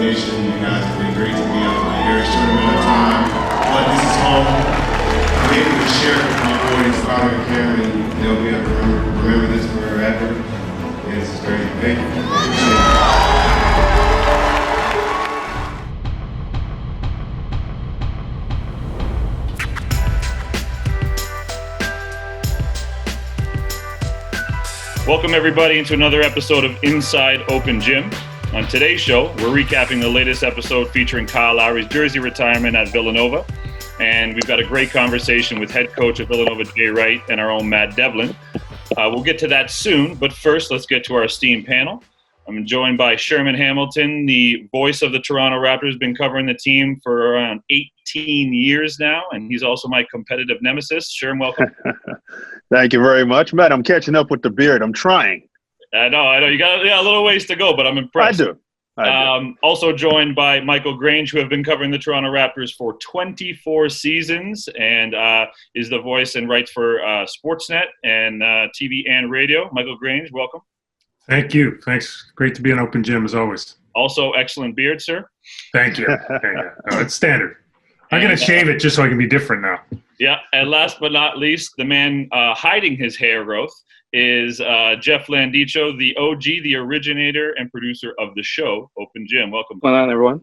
You guys have been great to me in a very short amount of time, but this is home. I'm able to share it with my boys, Tyler and Cameron. They'll be able to remember this forever. And this is great. Thank you. Welcome everybody into another episode of Inside Open Gym. On today's show, we're recapping the latest episode featuring Kyle Lowry's jersey retirement at Villanova. And we've got a great conversation with head coach of Villanova, Jay Wright, and our own Matt Devlin. We'll get to that soon, but first, let's get to our esteemed panel. I'm joined by Sherman Hamilton, the voice of the Toronto Raptors, been covering the team for around 18 years now, and he's also my competitive nemesis. Sherman, welcome. Thank you very much, Matt. I'm catching up with the beard. I'm trying. I know. You got a little ways to go, but I'm impressed. I do. Also joined by Michael Grange, who have been covering the Toronto Raptors for 24 seasons and is the voice and writes for Sportsnet and TV and radio. Michael Grange, welcome. Thank you. Thanks. Great to be an open gym as always. Also, excellent beard, sir. Thank you. It's standard. I'm going to shave it just so I can be different now. Yeah, and last but not least, the man hiding his hair growth is Jeff Landicho, the OG, the originator and producer of the show, Open Gym. Welcome. What's going on, everyone?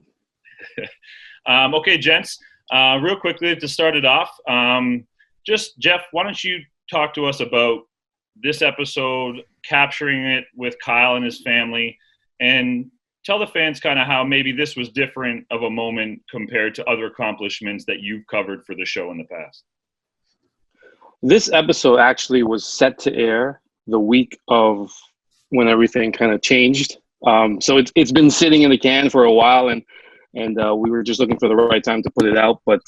Okay, gents, real quickly to start it off, just, Jeff, why don't you talk to us about this episode, capturing it with Kyle and his family, and tell the fans kind of how maybe this was different of a moment compared to other accomplishments that you've covered for the show in the past. This episode actually was set to air the week of when everything kind of changed. So it's been sitting in the can for a while, and we were just looking for the right time to put it out. But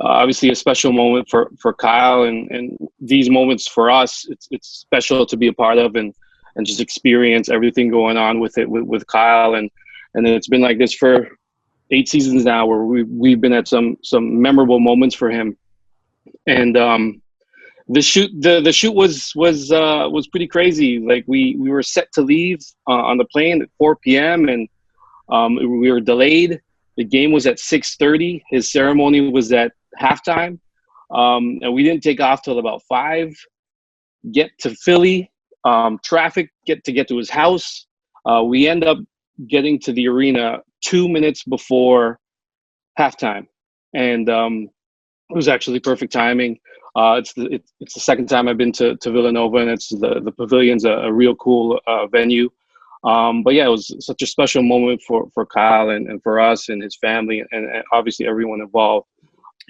obviously a special moment for Kyle, and these moments for us, it's special to be a part of and just experience everything going on with it with Kyle. And it's been like this for 8 seasons now, where we've been at some memorable moments for him. And the shoot was pretty crazy. Like we were set to leave on the plane at 4 p.m. and we were delayed. The game was at 6:30. His ceremony was at halftime, and we didn't take off till about 5. Get to Philly, traffic get to his house. We end up getting to the arena 2 minutes before halftime, and it was actually perfect timing. It's the second time I've been to Villanova, and it's the pavilion's a real cool venue. But yeah, it was such a special moment for Kyle and for us and his family and obviously everyone involved.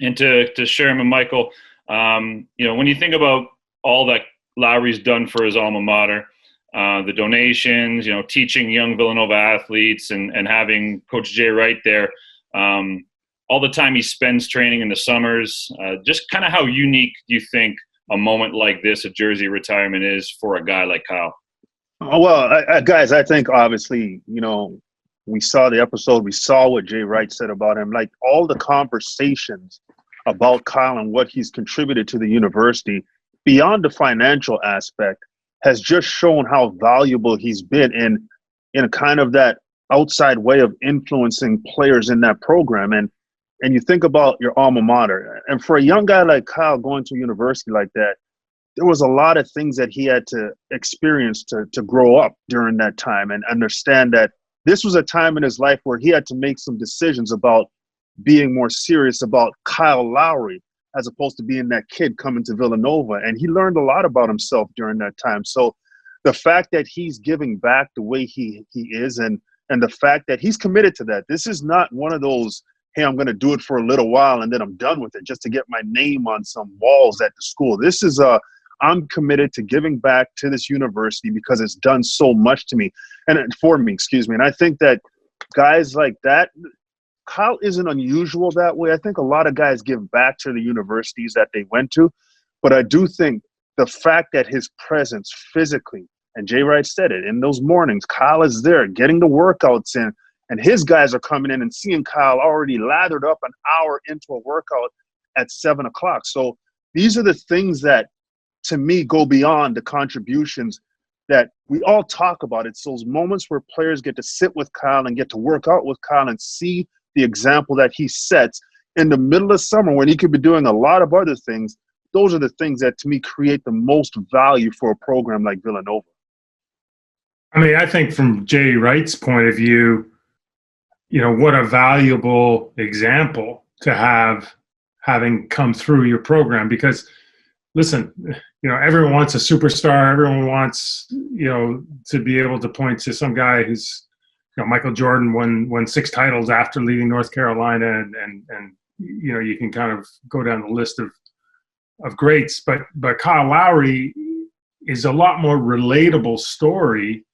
And to Sherman, Michael, when you think about all that Lowry's done for his alma mater, the donations, teaching young Villanova athletes and having Coach Jay Wright there, all the time he spends training in the summers, just kind of how unique do you think a moment like this, a jersey retirement, is for a guy like Kyle? Well, guys, I think obviously, we saw the episode. We saw what Jay Wright said about him. Like all the conversations about Kyle and what he's contributed to the university beyond the financial aspect has just shown how valuable he's been in kind of that outside way of influencing players in that program. And you think about your alma mater. And for a young guy like Kyle going to a university like that, there was a lot of things that he had to experience to grow up during that time and understand that this was a time in his life where he had to make some decisions about being more serious about Kyle Lowry as opposed to being that kid coming to Villanova. And he learned a lot about himself during that time. So the fact that he's giving back the way he is and the fact that he's committed to that, this is not one of those, hey, I'm going to do it for a little while and then I'm done with it just to get my name on some walls at the school. This is I'm committed to giving back to this university because it's done so much to me and for me, And I think that guys like that, Kyle isn't unusual that way. I think a lot of guys give back to the universities that they went to, but I do think the fact that his presence physically, and Jay Wright said it, in those mornings, Kyle is there getting the workouts in And his guys are coming in and seeing Kyle already lathered up an hour into a workout at 7 o'clock. So these are the things that, to me, go beyond the contributions that we all talk about. It's those moments where players get to sit with Kyle and get to work out with Kyle and see the example that he sets in the middle of summer when he could be doing a lot of other things. Those are the things that, to me, create the most value for a program like Villanova. I mean, I think from Jay Wright's point of view, you know, what a valuable example to have having come through your program. Because, listen, you know, everyone wants a superstar. Everyone wants, you know, to be able to point to some guy who's, you know, Michael Jordan won 6 titles after leaving North Carolina, and you know, you can kind of go down the list of greats. But Kyle Lowry is a lot more relatable story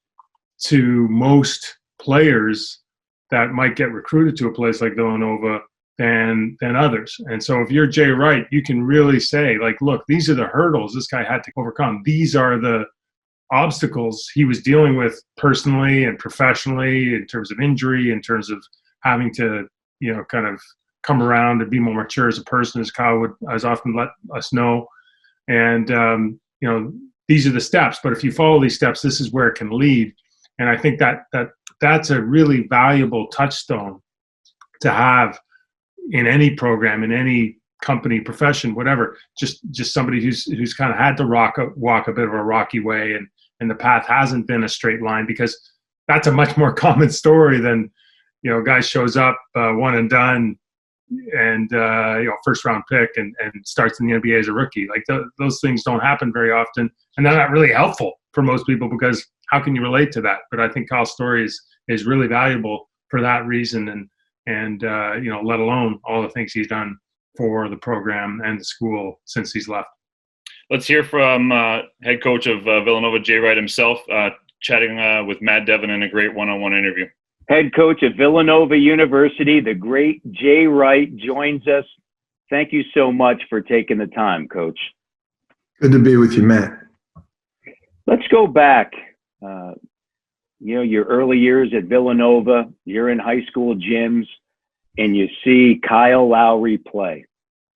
to most players that might get recruited to a place like Villanova than others. And so if you're Jay Wright, you can really say, like, look, these are the hurdles this guy had to overcome. These are the obstacles he was dealing with personally and professionally, in terms of injury, in terms of having to, you know, kind of come around and be more mature as a person, as Kyle would as often let us know. And, you know, these are the steps. But if you follow these steps, this is where it can lead. And I think that's a really valuable touchstone to have in any program, in any company, profession, whatever. Just somebody who's kind of had to walk a bit of a rocky way, and the path hasn't been a straight line, because that's a much more common story than, you know, a guy shows up one and done, and you know, first round pick and starts in the NBA as a rookie. Like those things don't happen very often, and they're not really helpful for most people, because how can you relate to that? But I think Kyle's story is really valuable for that reason, and you know, let alone all the things he's done for the program and the school since he's left. Let's hear from head coach of Villanova, Jay Wright himself, chatting with Matt Devlin in a great one-on-one interview. Head coach of Villanova University, the great Jay Wright, joins us. Thank you so much for taking the time, Coach. Good to be with you, Matt. Let's go back. You know, your early years at Villanova, you're in high school gyms, and you see Kyle Lowry play.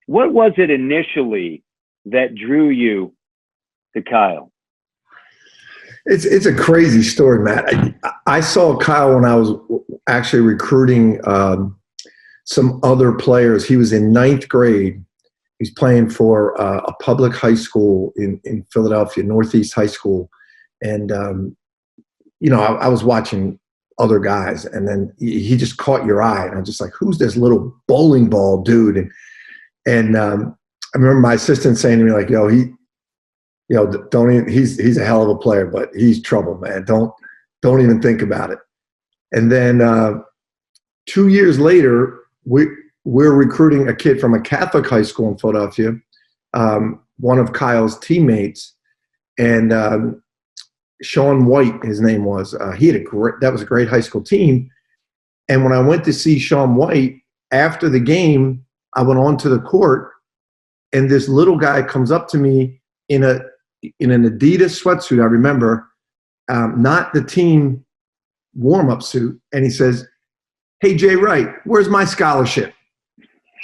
What was it initially that drew you to Kyle? It's a crazy story, Matt. I saw Kyle when I was actually recruiting some other players. He was in 9th grade. He's playing for a public high school in Philadelphia, Northeast High School. And, you know, I was watching other guys, and then he just caught your eye. And I'm just like, who's this little bowling ball dude? And I remember my assistant saying to me, like, yo, don't even, he's a hell of a player, but he's trouble, man. Don't even think about it. And then 2 years later, we're recruiting a kid from a Catholic high school in Philadelphia, one of Kyle's teammates, and Sean White, his name was. That was a great high school team. And when I went to see Sean White after the game, I went onto the court, and this little guy comes up to me in an Adidas sweatsuit. I remember, not the team warm-up suit, and he says, "Hey, Jay Wright, where's my scholarship?"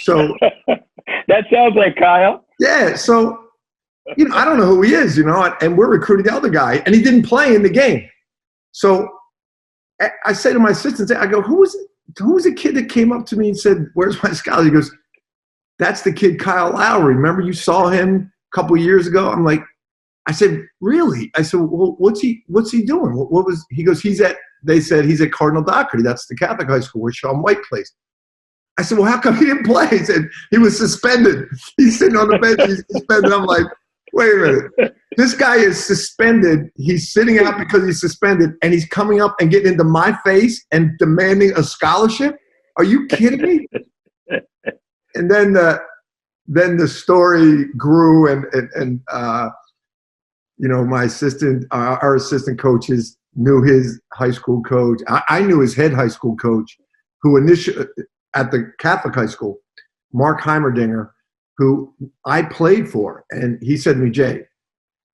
So that sounds like Kyle. Yeah. So, you know, I don't know who he is, you know, and we're recruiting the other guy, and he didn't play in the game. So I say to my assistant, I go, who was the kid that came up to me and said, "Where's my scholarship?" He goes, "That's the kid, Kyle Lowry. Remember you saw him a couple of years ago?" I'm like, I said, "Really?" I said, "Well, what's he doing?" He goes, they said he's at Cardinal Doherty. That's the Catholic high school where Sean White plays. I said, "Well, how come he didn't play?" He said, "He was suspended. He's sitting on the bench. He's suspended." I'm like, wait a minute. This guy is suspended. He's sitting out because he's suspended, and he's coming up and getting into my face and demanding a scholarship? Are you kidding me? And then the story grew, and you know, my assistant, our assistant coaches knew his high school coach. I knew his head high school coach, who initially at the Catholic high school, Mark Heimerdinger, who I played for. And he said to me, "Jay,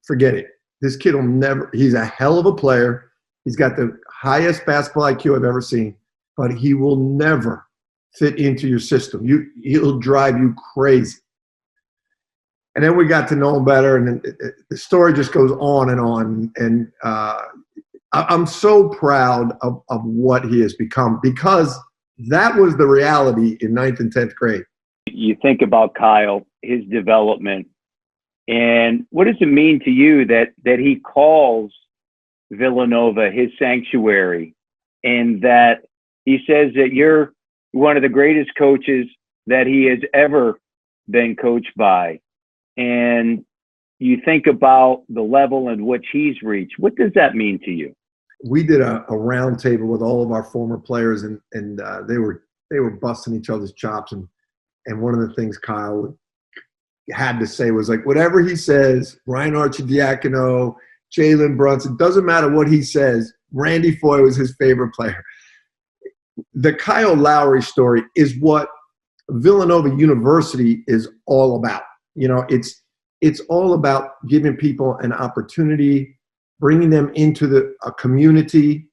forget it. This kid will never – he's a hell of a player. He's got the highest basketball IQ I've ever seen. but he will never fit into your system. He'll drive you crazy. And then we got to know him better, and the story just goes on and on. And I'm so proud of what he has become, because that was the reality in 9th and 10th grade. You think about Kyle, his development, and what does it mean to you that he calls Villanova his sanctuary, and that he says that you're one of the greatest coaches that he has ever been coached by? And you think about the level in which he's reached. What does that mean to you? We did a round table with all of our former players, and they were busting each other's chops. And one of the things Kyle had to say was like, whatever he says, Ryan Arcidiacono, Jalen Brunson, doesn't matter what he says, Randy Foye was his favorite player. The Kyle Lowry story is what Villanova University is all about. You know, it's all about giving people an opportunity, bringing them into a community,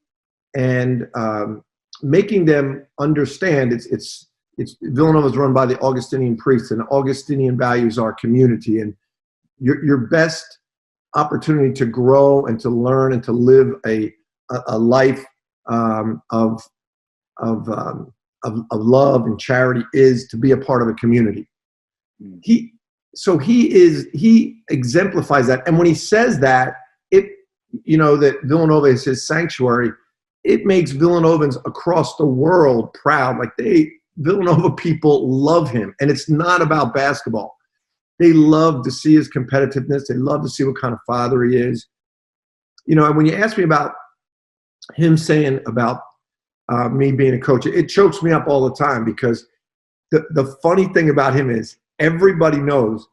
and making them understand it's Villanova is run by the Augustinian priests, and Augustinian values our community. And your best opportunity to grow and to learn and to live a life of love and charity is to be a part of a community. He exemplifies that. And when he says that, that Villanova is his sanctuary, it makes Villanovans across the world proud. Like Villanova people love him. And it's not about basketball. They love to see his competitiveness. They love to see what kind of father he is. And when you ask me about him saying about me being a coach, it chokes me up all the time, because the funny thing about him is everybody knows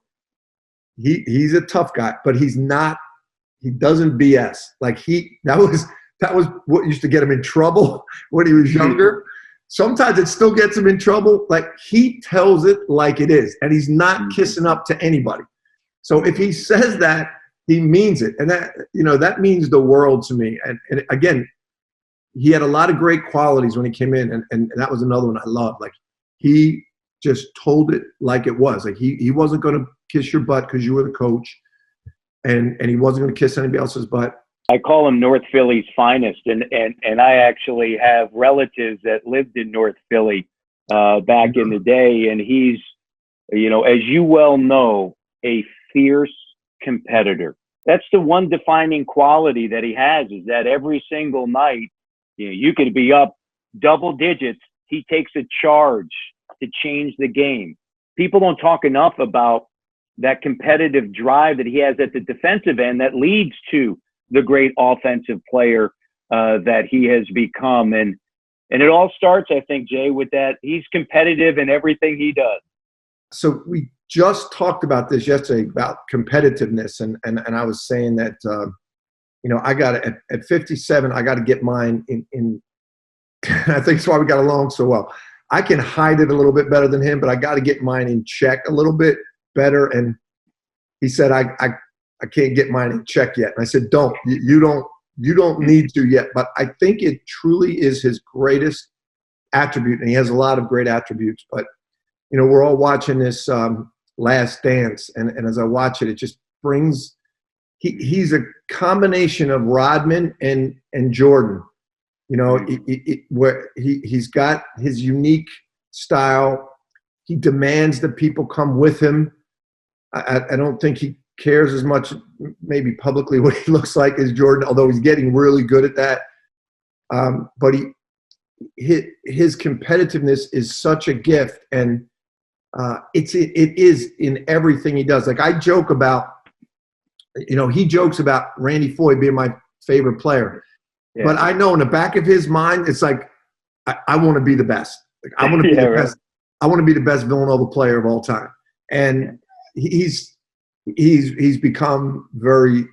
he's a tough guy, but he doesn't BS. Like that was what used to get him in trouble when he was younger. Sometimes it still gets him in trouble. Like, he tells it like it is, and he's not kissing up to anybody. So if he says that, he means it. And that means the world to me. And again, he had a lot of great qualities when he came in, and that was another one I loved. Like, he just told it like it was. Like, he wasn't going to kiss your butt because you were the coach, and he wasn't going to kiss anybody else's butt. I call him North Philly's finest, and I actually have relatives that lived in North Philly back in the day, and he's, as you well know, a fierce competitor. That's the one defining quality that he has, is that every single night, you could be up double digits, he takes a charge to change the game. People don't talk enough about that competitive drive that he has at the defensive end that leads to the great offensive player that he has become. And it all starts, I think, Jay, with that he's competitive in everything he does. So we just talked about this yesterday, about competitiveness. And I was saying that, I got to, at 57, I got to get mine in I think that's why we got along so well. I can hide it a little bit better than him, but I got to get mine in check a little bit better. And he said, I can't get mine in check yet. And I said, you don't need to yet. But I think it truly is his greatest attribute. And he has a lot of great attributes. But, we're all watching this Last Dance. And as I watch it, it just brings he's a combination of Rodman and Jordan. Where he's got his unique style. He demands that people come with him. I don't think he cares as much, maybe publicly, what he looks like as Jordan, although he's getting really good at that. But his competitiveness is such a gift, and it is in everything he does. Like, I joke about, he jokes about Randy Foye being my favorite player. Yeah. But I know in the back of his mind, it's like, I want to be the best. Like, I want to be the best. I want to be the best Villanova player of all time. And he's become very,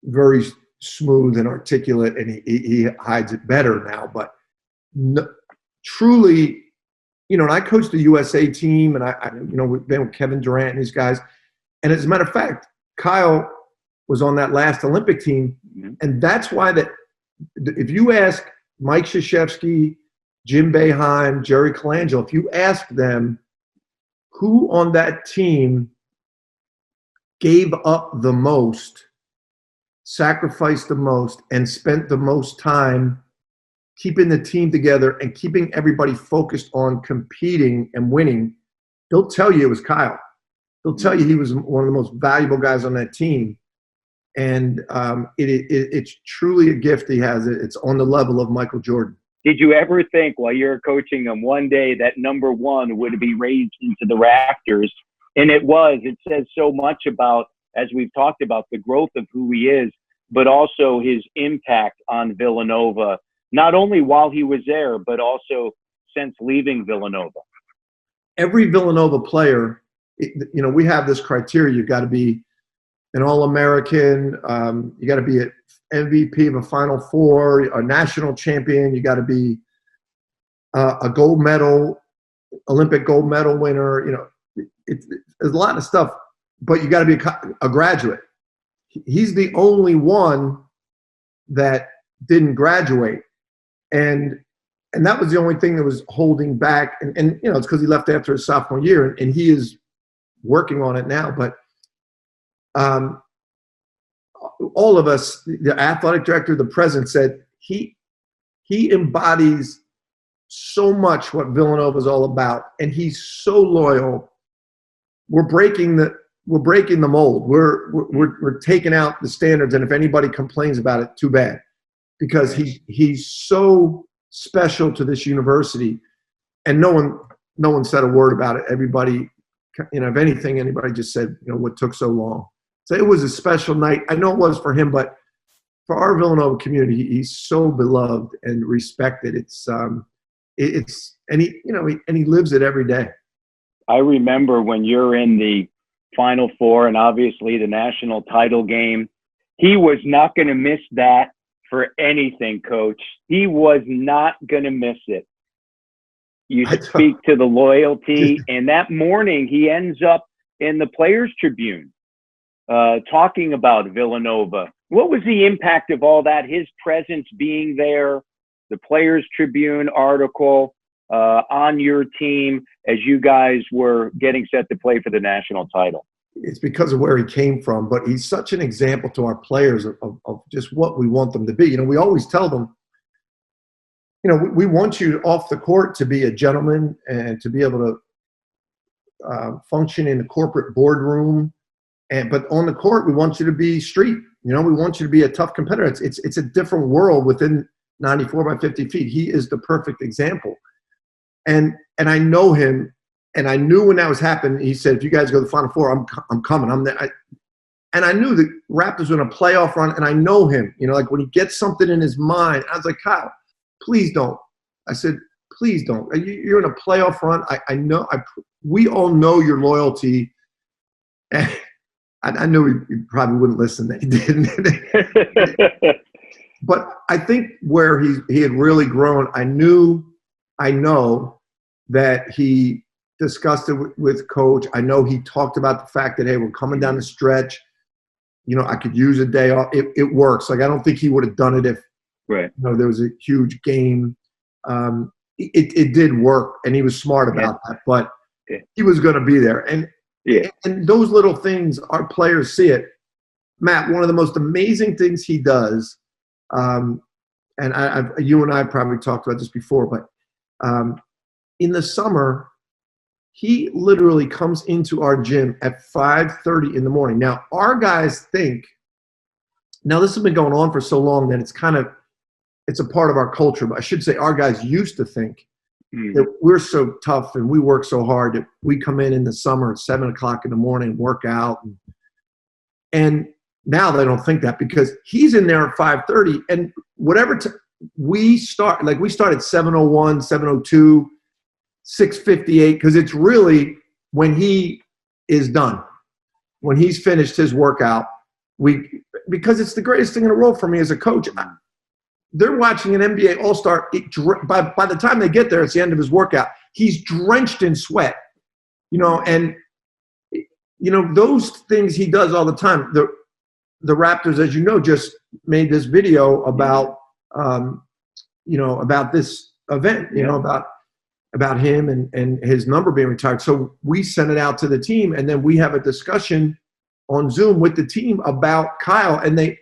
very smooth and articulate, and he hides it better now. But truly, and I coached the USA team, and we've been with Kevin Durant and these guys. And as a matter of fact, Kyle was on that last Olympic team, and that's why if you ask Mike Krzyzewski, Jim Boeheim, Jerry Colangelo, if you ask them who on that team gave up the most, sacrificed the most, and spent the most time keeping the team together and keeping everybody focused on competing and winning, they'll tell you it was Kyle. They'll tell you he was one of the most valuable guys on that team. And it's truly a gift he has. It's on the level of Michael Jordan. Did you ever think while you're coaching him one day that number one would be raised into the Raptors? And it was. It says so much about, as we've talked about, the growth of who he is, but also his impact on Villanova, not only while he was there, but also since leaving Villanova. Every Villanova player, we have this criteria. You've got to be an All-American. You got to be an MVP of a Final Four, a national champion. You got to be a gold medal, Olympic gold medal winner. There's a lot of stuff, but you got to be a graduate. He's the only one that didn't graduate, and that was the only thing that was holding back. And it's because he left after his sophomore year, and he is working on it now. But all of us, the athletic director, the president, said he embodies so much what Villanova is all about, and he's so loyal. We're breaking the mold. We're taking out the standards, and if anybody complains about it, too bad, because he's so special to this university, and no one said a word about it. Everybody, if anything, anybody just said, what took so long. So it was a special night. I know it was for him, but for our Villanova community, he's so beloved and respected. And he lives it every day. I remember when you're in the Final Four and obviously the national title game, he was not going to miss that for anything, Coach. He was not going to miss it. You speak to the loyalty, and that morning he ends up in the Players Tribune talking about Villanova. What was the impact of all that, his presence being there, the Players Tribune article on your team as you guys were getting set to play for the national title? It's because of where he came from, but he's such an example to our players of just what we want them to be. We always tell them, we want you off the court to be a gentleman and to be able to function in the corporate boardroom. But on the court, we want you to be street. We want you to be a tough competitor. It's a different world within 94 by 50 feet. He is the perfect example. And I know him, and I knew when that was happening. He said, "If you guys go to the Final Four, I'm coming. I'm there." And I knew the Raptors were in a playoff run, and I know him. Like when he gets something in his mind, I was like, "Kyle, please don't." I said, "Please don't. You're in a playoff run. I know. We all know your loyalty." And I knew he probably wouldn't listen. He didn't. But I think where he had really grown, I know that he discussed it with Coach. I know he talked about the fact that, hey, we're coming down the stretch. I could use a day off. It works. Like, I don't think he would have done it if there was a huge game. It did work, and he was smart about that. But he was going to be there. And those little things, our players see it. Matt, one of the most amazing things he does, and you and I probably talked about this before, but in the summer, he literally comes into our gym at 5:30 in the morning. Now, our guys think, now this has been going on for so long that it's a part of our culture, but I should say our guys used to think that we're so tough and we work so hard that we come in the summer at 7 o'clock in the morning, work out. And now they don't think that, because he's in there at 5:30, and whatever we start at 7:01, 7:02, 6:58, because it's really when he is done, when he's finished his workout. Because it's the greatest thing in the world for me as a coach. They're watching an NBA All-Star. By the time they get there, it's the end of his workout. He's drenched in sweat, and those things he does all the time. The Raptors, as you know, just made this video about about this event, about him and his number being retired. So we sent it out to the team, and then we have a discussion on Zoom with the team about Kyle, and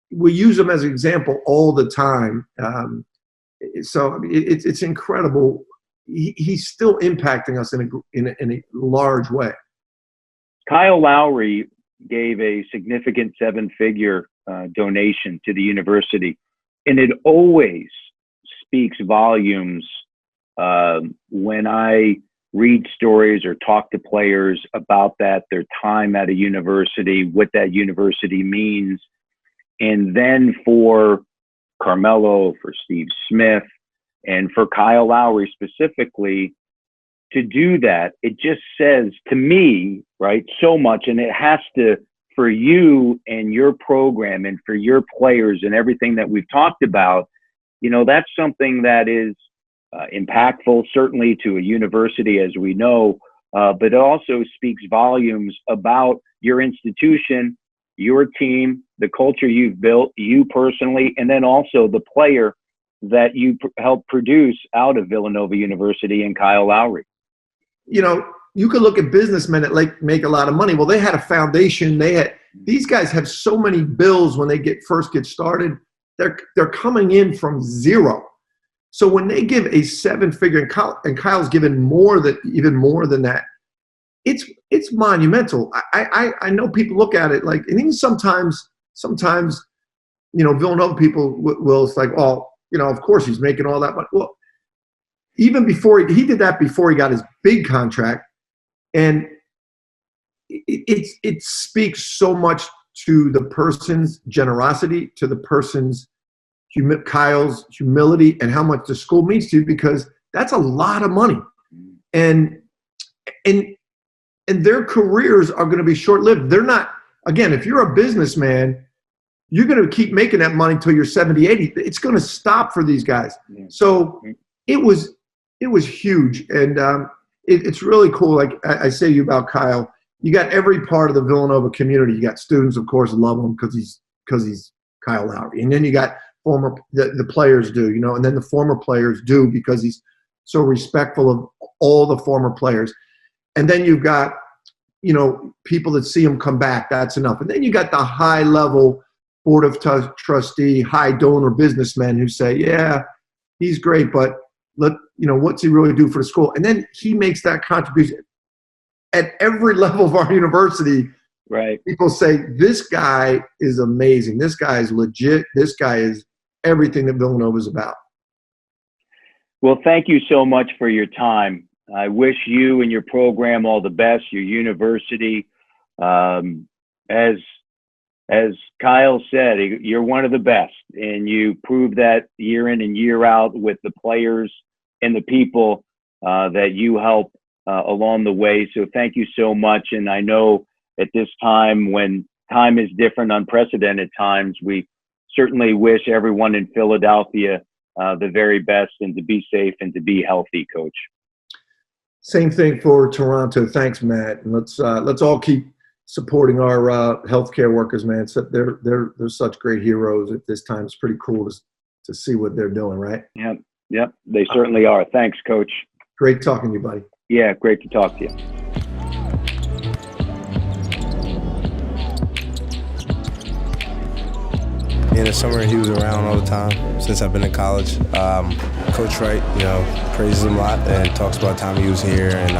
we use them as an example all the time. So I mean, it's incredible. He's still impacting us in a large way. Kyle Lowry gave a significant 7-figure donation to the university, and it always speaks volumes when I read stories or talk to players about their time at a university, what that university means. And then for Carmelo, for Steve Smith, and for Kyle Lowry specifically, to do that, it just says to me, right, so much. And it has to, for you and your program and for your players and everything that we've talked about, that's something that is impactful, certainly to a university, as we know, but it also speaks volumes about your institution, your team, the culture you've built, you personally, and then also the player that you helped produce out of Villanova University and Kyle Lowry. You could look at businessmen that make a lot of money. Well, they had a foundation. These guys have so many bills when they first get started. They're coming in from zero. So when they give a 7-figure, and Kyle's given even more than that, it's monumental. I know people look at it like, and even sometimes Villanova people will, it's like, oh, of course he's making all that money. Well, even before he did that, before he got his big contract, and it speaks so much to the person's generosity, to the person's Kyle's humility, and how much the school means to you, because that's a lot of money, and their careers are going to be short-lived. They're not, again, if you're a businessman, you're going to keep making that money until you're 70, 80. It's going to stop for these guys. So it was huge, and it's really cool. Like I say to you about Kyle, you got every part of the Villanova community. You got students, of course, love him because he's Kyle Lowry, and then you got the players do, and then the former players do because he's so respectful of all the former players. And then you've got, people that see him come back. That's enough. And then you got the high level board of trustee, high donor businessmen who say, yeah, he's great, but what's he really do for the school? And then he makes that contribution at every level of our university. Right. People say, this guy is amazing. This guy is legit. This guy is everything that Villanova is about. Well, thank you so much for your time. I wish you and your program all the best, your university. As Kyle said, you're one of the best, and you prove that year in and year out with the players and the people that you help along the way. So thank you so much. And I know at this time, when time is different, unprecedented times, we certainly wish everyone in Philadelphia the very best, and to be safe and to be healthy, Coach. Same thing for Toronto. Thanks, Matt. And let's all keep supporting our healthcare workers, man. So they're such great heroes at this time. It's pretty cool to see what they're doing, right? Yep. They certainly are. Thanks, Coach. Great talking to you, buddy. Yeah, great to talk to you. In the summer, he was around all the time since I've been in college. Coach Wright, praises him a lot and talks about the time he was here and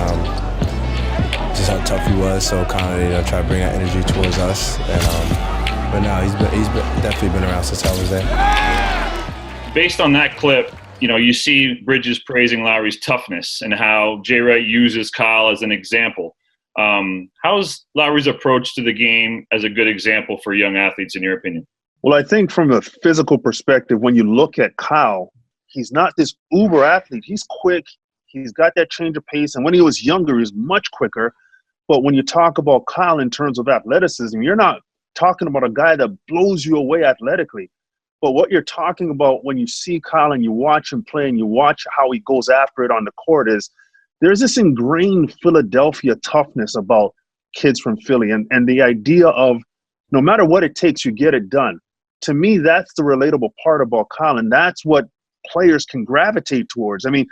just how tough he was. So kind of, try to bring that energy towards us. And but no, he's definitely been around since I was there. Based on that clip, you see Bridges praising Lowry's toughness and how Jay Wright uses Kyle as an example. How's Lowry's approach to the game as a good example for young athletes, in your opinion? Well, I think from a physical perspective, when you look at Kyle, he's not this uber athlete. He's quick. He's got that change of pace. And when he was younger, he was much quicker. But when you talk about Kyle in terms of athleticism, you're not talking about a guy that blows you away athletically. But what you're talking about when you see Kyle and you watch him play and you watch how he goes after it on the court is there's this ingrained Philadelphia toughness about kids from Philly and the idea of no matter what it takes, you get it done. to me, that's the relatable part about Kyle, and that's what players can gravitate towards. I mean,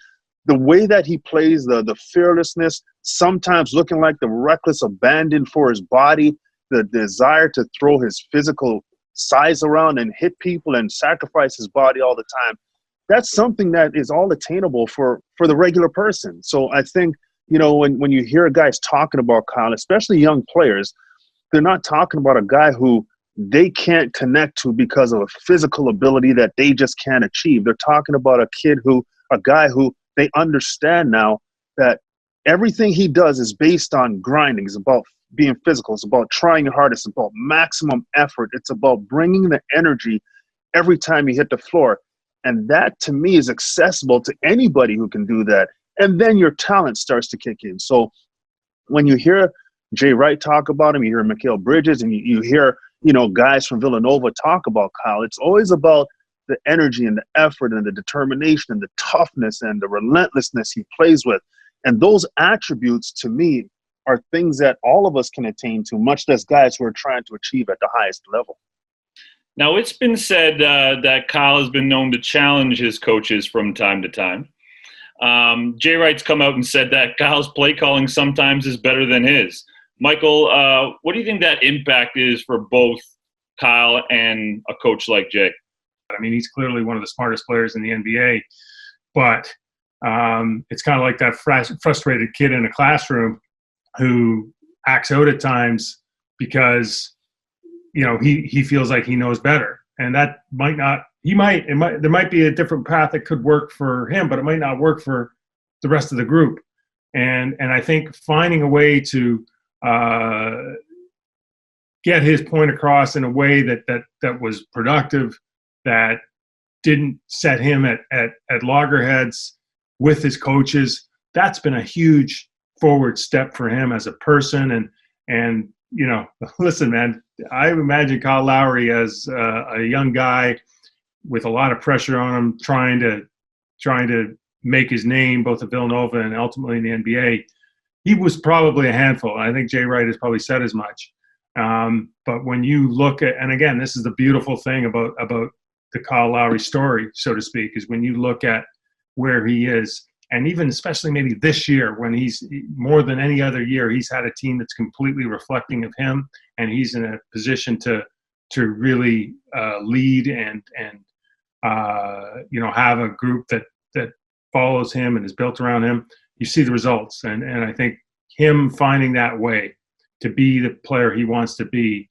the way that he plays, the fearlessness, sometimes looking like the reckless abandon for his body, the desire to throw his physical size around and hit people and sacrifice his body all the time. That's something that is all attainable for the regular person. So I think, you know, when you hear guys talking about Kyle, especially young players, they're not talking about a guy who they can't connect to because of a physical ability that they just can't achieve. They're talking about a guy who they understand now that everything he does is based on grinding. It's about being physical. It's about trying your hardest. It's about maximum effort. It's about bringing the energy every time you hit the floor. And that, to me, is accessible to anybody who can do that. And then your talent starts to kick in. So when you hear Jay Wright talk about him, you hear Mikal Bridges, and you hear, you know, guys from Villanova talk about Kyle, it's always about the energy and the effort and the determination and the toughness and the relentlessness he plays with. And those attributes, to me, are things that all of us can attain to, much less guys who are trying to achieve at the highest level. Now, it's been said that Kyle has been known to challenge his coaches from time to time. Jay Wright's come out and said that Kyle's play calling sometimes is better than his. Michael, what do you think that impact is for both Kyle and a coach like Jay? I mean, he's clearly one of the smartest players in the NBA, but it's kind of like that frustrated kid in a classroom who acts out at times because, you know, he feels like he knows better, and that might not. There might be a different path that could work for him, but it might not work for the rest of the group. And I think finding a way to get his point across in a way that was productive, that didn't set him at loggerheads with his coaches, that's been a huge forward step for him as a person. And you know, listen, man, I imagine Kyle Lowry as a young guy with a lot of pressure on him, trying to make his name both at Villanova and ultimately in the NBA. He was probably a handful. I think Jay Wright has probably said as much. But when you look at, and again, this is the beautiful thing about the Kyle Lowry story, so to speak, is when you look at where he is, and even especially maybe this year, when he's more than any other year, he's had a team that's completely reflecting of him, and he's in a position to really lead and you know, have a group that follows him and is built around him. You see the results, and I think him finding that way to be the player he wants to be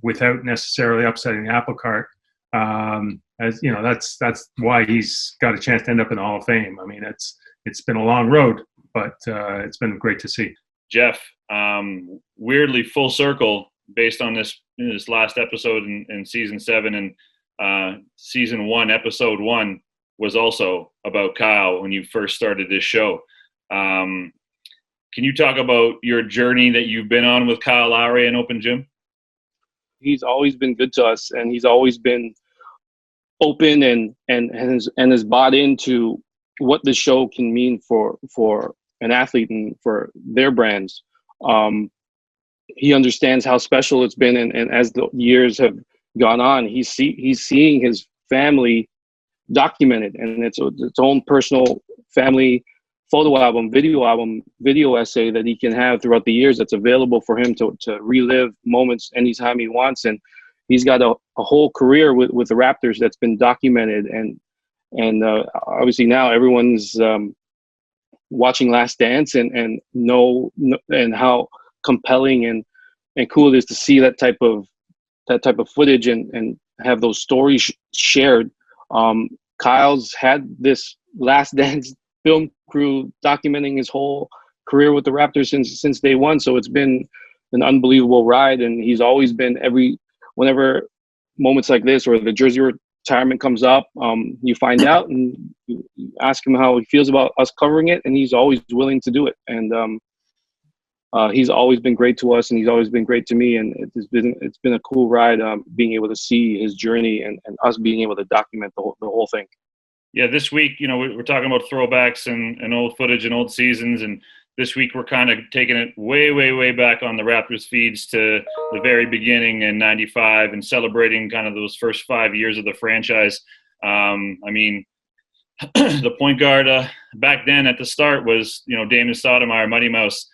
without necessarily upsetting the apple cart. As you know, that's why he's got a chance to end up in the Hall of Fame. I mean, it's been a long road, but it's been great to see. Jeff, weirdly full circle based on this last episode in season 7, and season 1, episode 1 was also about Kyle when you first started this show. Can you talk about your journey that you've been on with Kyle Lowry and Open Gym? He's always been good to us, and he's always been open and has bought into what the show can mean for an athlete and for their brands. He understands how special it's been, and as the years have gone on, he's seeing his family documented, and it's own personal family photo album, video essay that he can have throughout the years that's available for him to relive moments anytime he wants. And he's got a whole career with the Raptors that's been documented, and obviously now everyone's watching Last Dance and how compelling and cool it is to see that type of footage and have those stories shared. Kyle's had this Last Dance film crew documenting his whole career with the Raptors since day one, so it's been an unbelievable ride, and he's always been whenever moments like this or the jersey retirement comes up, you find out and you ask him how he feels about us covering it, and he's always willing to do it. And he's always been great to us, and he's always been great to me, and it's been a cool ride being able to see his journey and us being able to document the whole thing. Yeah, this week, you know, we're talking about throwbacks and old footage and old seasons, and this week we're kind of taking it way, way, way back on the Raptors feeds to the very beginning in '95 and celebrating kind of those first 5 years of the franchise. I mean, the point guard back then at the start was, Damon Stoudamire, Mighty Mouse.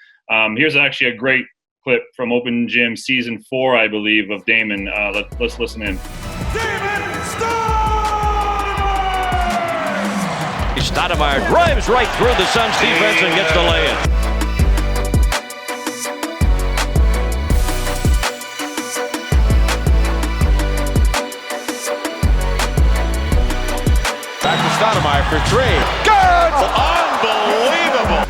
Here's actually a great clip from Open Gym Season 4, I believe, of Damon. Let's listen in. Damon Stoudamire! Stoudamire drives right through the Suns defense and gets the lay-in. Back to Stoudamire for three. Good! Unbelievable!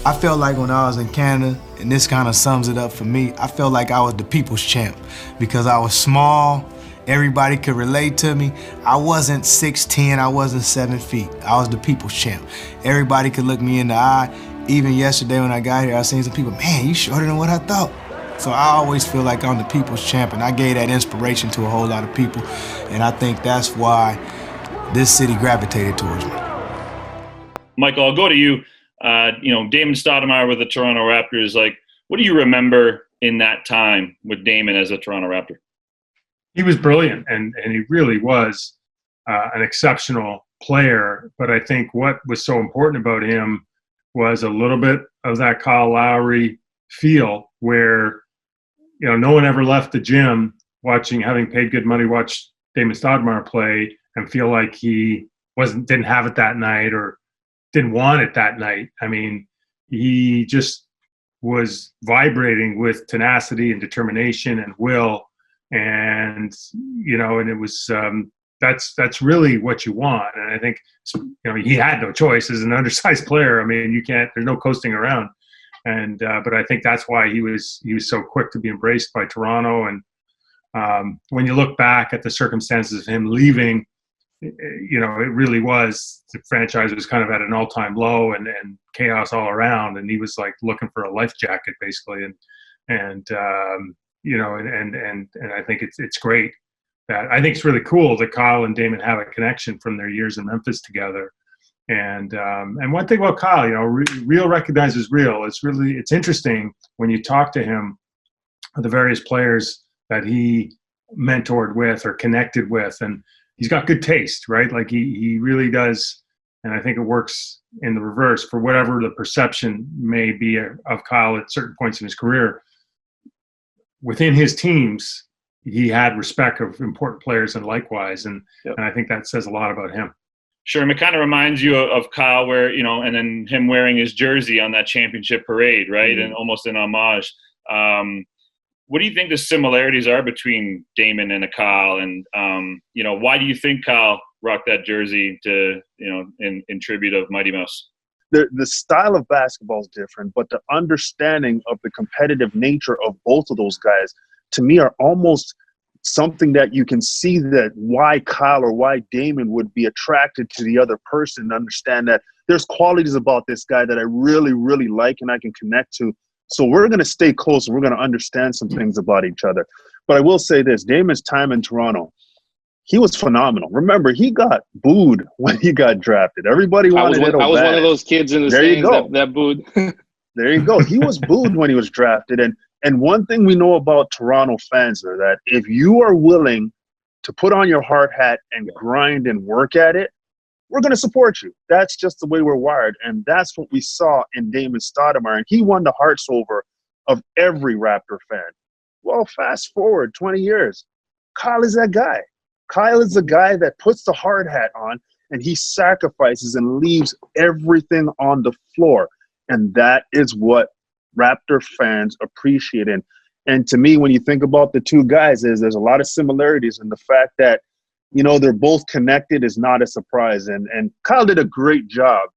I felt like when I was in Canada, and this kind of sums it up for me, I felt like I was the people's champ because I was small, everybody could relate to me. I wasn't 6'10", I wasn't 7 feet. I was the people's champ. Everybody could look me in the eye. Even yesterday when I got here, I seen some people, man, you shorter than what I thought. So I always feel like I'm the people's champ, and I gave that inspiration to a whole lot of people, and I think that's why this city gravitated towards me. Michael, I'll go to you. Damon Stoudamire with the Toronto Raptors. Like, what do you remember in that time with Damon as a Toronto Raptor? He was brilliant, and he really was an exceptional player. But I think what was so important about him was a little bit of that Kyle Lowry feel where, no one ever left the gym having paid good money, watch Damon Stoudamire play and feel like he didn't have it that night or didn't want it that night. I mean, he just was vibrating with tenacity and determination and will, and and it was that's really what you want. And I think he had no choice as an undersized player. I mean, there's no coasting around. And but I think that's why he was so quick to be embraced by Toronto. And when you look back at the circumstances of him leaving, it really was, the franchise was kind of at an all-time low and chaos all around, and he was like looking for a life jacket basically. And I think it's great that, I think it's really cool that Kyle and Damon have a connection from their years in Memphis together. And one thing about Kyle, real recognizes real. It's interesting when you talk to him, the various players that he mentored with or connected with, and he's got good taste, right? Like he really does. And I think it works in the reverse for whatever the perception may be of Kyle at certain points in his career. Within his teams, he had respect of important players and likewise. And I think that says a lot about him. Sherman, it kind of reminds you of Kyle where, and then him wearing his jersey on that championship parade, right? Mm-hmm. And almost an homage. What do you think the similarities are between Damon and a Kyle? And, why do you think Kyle rocked that jersey to, in tribute of Mighty Mouse? The style of basketball is different, but the understanding of the competitive nature of both of those guys, to me, are almost something that you can see that why Kyle or why Damon would be attracted to the other person, and understand that there's qualities about this guy that I really, really like and I can connect to. So we're going to stay close and we're going to understand some things about each other. But I will say this, Damon's time in Toronto, he was phenomenal. Remember, he got booed when he got drafted. Everybody wanted it. I was one of those kids in the stands that booed. There you go. He was booed when he was drafted. And one thing we know about Toronto fans are that if you are willing to put on your hard hat and grind and work at it, we're going to support you. That's just the way we're wired. And that's what we saw in Damon Stoudamire. And he won the hearts over of every Raptor fan. Well, fast forward 20 years. Kyle is that guy. Kyle is the guy that puts the hard hat on and he sacrifices and leaves everything on the floor. And that is what Raptor fans appreciate. And to me, when you think about the two guys, there's a lot of similarities, and the fact that, they're both connected is not a surprise. And Kyle did a great job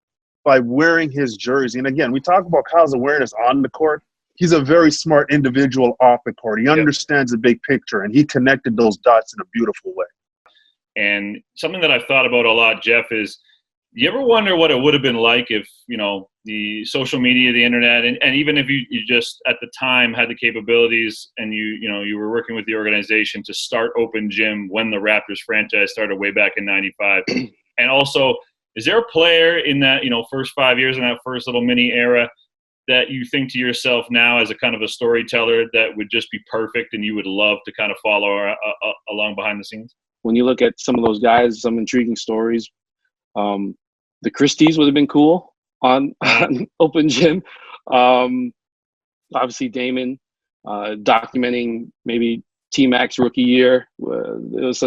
by wearing his jersey. And again, we talk about Kyle's awareness on the court. He's a very smart individual off the court. He understands the big picture, and he connected those dots in a beautiful way. And something that I've thought about a lot, Jeff, is you ever wonder what it would have been like if, the social media, the internet, and even if you just at the time had the capabilities and you were working with the organization to start Open Gym when the Raptors franchise started way back in '95. And also Is there a player in that, first 5 years in that first little mini era that you think to yourself now as a kind of a storyteller that would just be perfect and you would love to kind of follow along behind the scenes? When you look at some of those guys, some intriguing stories, the Christies would have been cool on Open Gym. Obviously Damon, documenting maybe T-Mac's rookie year. It was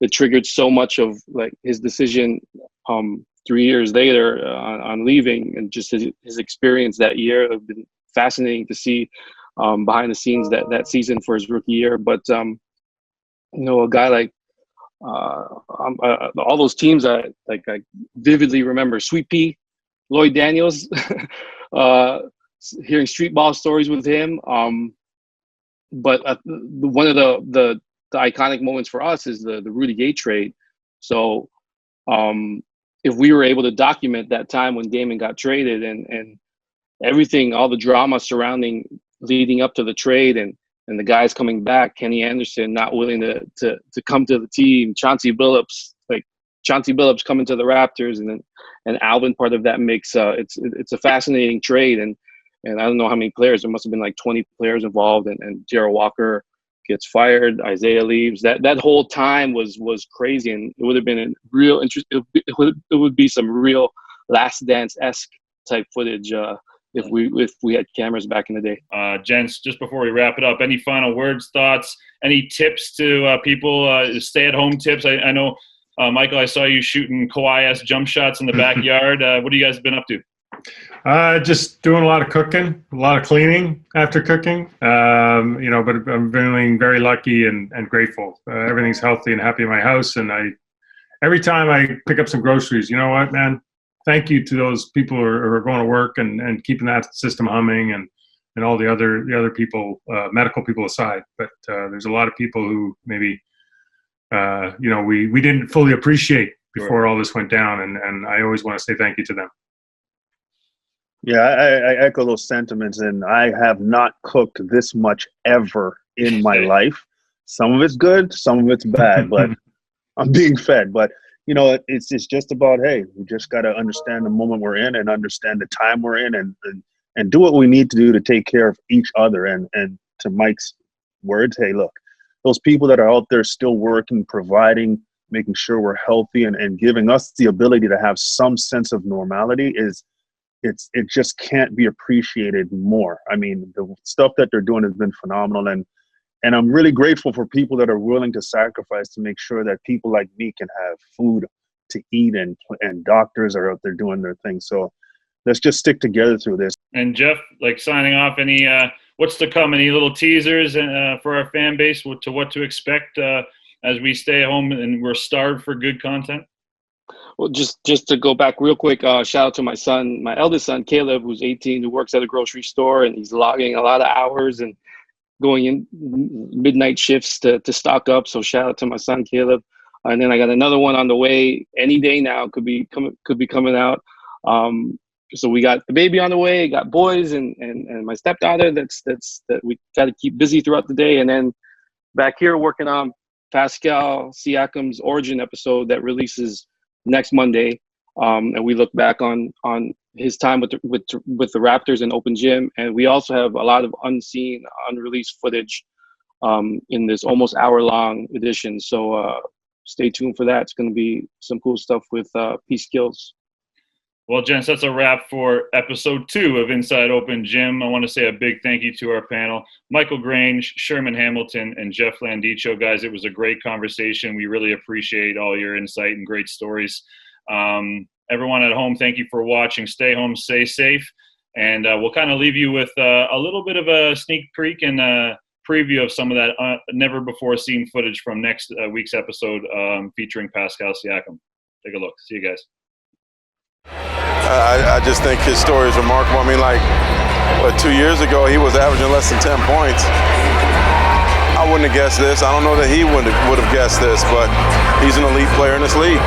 it triggered so much of like his decision 3 years later on leaving, and just his experience that year. It would have been fascinating to see behind the scenes that season for his rookie year. But a guy like all those teams I vividly remember. Sweet Pea, Lloyd Daniels, hearing street ball stories with him. But one of the iconic moments for us is the Rudy Gay trade. So if we were able to document that time when Damon got traded and everything, all the drama surrounding leading up to the trade and the guys coming back, Kenny Anderson not willing to come to the team, Chauncey Billups coming to the Raptors, and Alvin part of that mix. It's a fascinating trade, and I don't know how many players. There must have been like 20 players involved, and Jarrell Walker gets fired, Isaiah leaves. That whole time was crazy, and it would have been a real interest. It would be some real Last Dance-esque type footage if we had cameras back in the day. Gents, just before we wrap it up, any final words, thoughts, any tips to people, stay-at-home tips? I know, Michael, I saw you shooting Kawhi-esque jump shots in the backyard. What have you guys been up to? Just doing a lot of cooking, a lot of cleaning after cooking. But I'm feeling very lucky and grateful. Everything's healthy and happy in my house. And every time I pick up some groceries, you know what, man? Thank you to those people who are going to work and keeping that system humming and all the other people, medical people aside. But there's a lot of people who maybe, we didn't fully appreciate before all this went down. And I always want to say thank you to them. Yeah, I echo those sentiments, and I have not cooked this much ever in my life. Some of it's good, some of it's bad, but I'm being fed. But, it's just about, hey, we just got to understand the moment we're in and understand the time we're in and do what we need to do to take care of each other. And to Mike's words, hey, look, those people that are out there still working, providing, making sure we're healthy and giving us the ability to have some sense of normality it just can't be appreciated more. I mean, the stuff that they're doing has been phenomenal, and I'm really grateful for people that are willing to sacrifice to make sure that people like me can have food to eat, and doctors are out there doing their thing. So let's just stick together through this. And Jeff, signing off, any what's to come? Any little teasers for our fan base to what to expect as we stay home and we're starved for good content? Well, just to go back real quick, shout out to my eldest son, Caleb, who's 18, who works at a grocery store, and he's logging a lot of hours and going in midnight shifts to stock up. So shout out to my son, Caleb. And then I got another one on the way any day now. Could be coming out. So we got the baby on the way, got boys and my stepdaughter that we got to keep busy throughout the day. And then back here working on Pascal Siakam's origin episode that releases next Monday, and we look back on his time with the Raptors and Open Gym, and we also have a lot of unseen, unreleased footage in this almost hour-long edition. So stay tuned for that. It's going to be some cool stuff with P Skills. Well, gents, that's a wrap for episode 2 of Inside Open Gym. I want to say a big thank you to our panel, Michael Grange, Sherman Hamilton, and Jeff Landicho. Guys, it was a great conversation. We really appreciate all your insight and great stories. Everyone at home, thank you for watching. Stay home, stay safe. And we'll kind of leave you with a little bit of a sneak peek and a preview of some of that never-before-seen footage from next week's episode featuring Pascal Siakam. Take a look. See you guys. I just think his story is remarkable. I mean, 2 years ago, he was averaging less than 10 points. I wouldn't have guessed this. I don't know that he would have guessed this, but he's an elite player in this league.